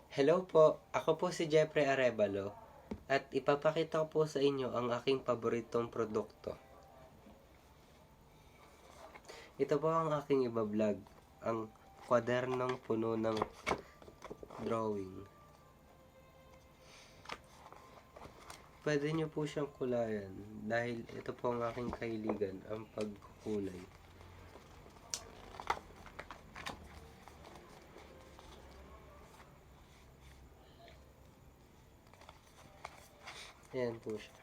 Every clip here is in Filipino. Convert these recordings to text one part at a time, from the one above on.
Hello po, ako po si Jeffrey Arevalo at ipapakita ko po sa inyo ang aking paboritong produkto. Ito po ang aking iba-vlog, ang kwadernong puno ng drawing. Pwede nyo po siyang kulayan dahil ito po ang aking kahiligan, ang pagkukulay. Ayan po siya.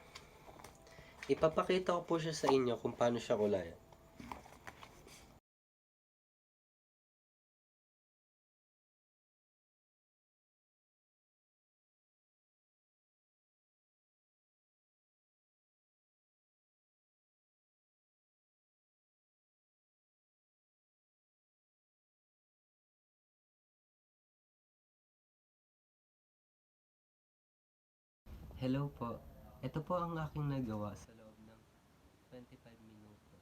Ipapakita ko po siya sa inyo kung paano siya kulayan. Hello po. Ito po ang aking nagawa sa loob ng 25 minuto.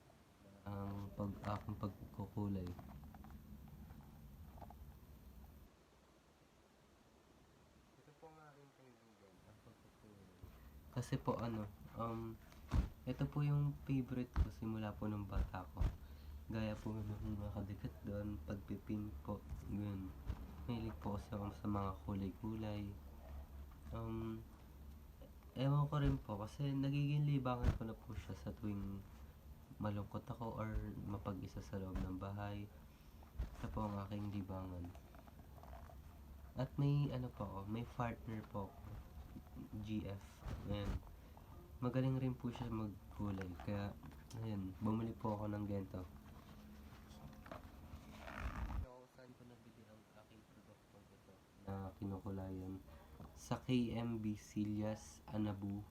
Ang aking pagkukulay. Ito po ang aking kaibigan, ang pagkukulay. Kasi po ito po yung favorite ko simula po nung bata ko. Gaya po nung nakadikit doon, pagpipink po, yun. Mahilig po kasi ako sa mga kulay-kulay. Ewan ko rin po kasi nagiging libangan ko na po siya sa tuwing malungkot ako or mapag-isa sa loob ng bahay. Ito po ang aking libangan. At may may partner po ako, GF. Ayan. Magaling rin po siya magkulay. Kaya, ayan, bumili po ako ng ganito. Saan ko nabili ang aking produkto ito na kinukulayan? Sa KMB Silyas Anabu.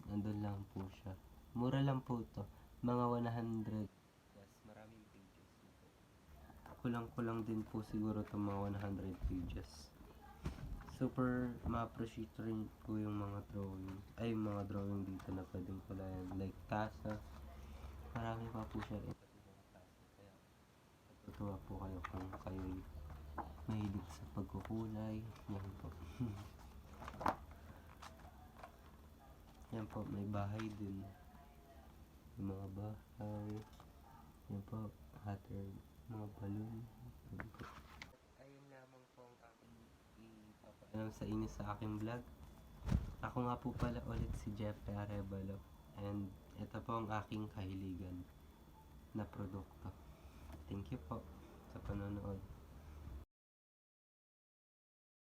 Nandun lang po siya. Mura lang po ito. Mga 100. Yes, maraming pages nito. Kulang-kulang din po siguro itong mga 100 pages. Super ma-appreciate rin po yung mga drawing dito na pwedeng kulayan. Like tasa. Marami pa po siya rin. Kaya natutuwa po kayo kung kayo'y mahilig sa pagkukulay. Yan po. Yan po, may bahay din. May mga bahay. Yan po, mga balloon. Yan po. Ayun lamang po ang aking ipapaalam sa inyo sa aking vlog. Ako nga po pala ulit si Jeffrey Arevalo. And ito po ang aking kahiligan na produkto. Thank you po sa panonood.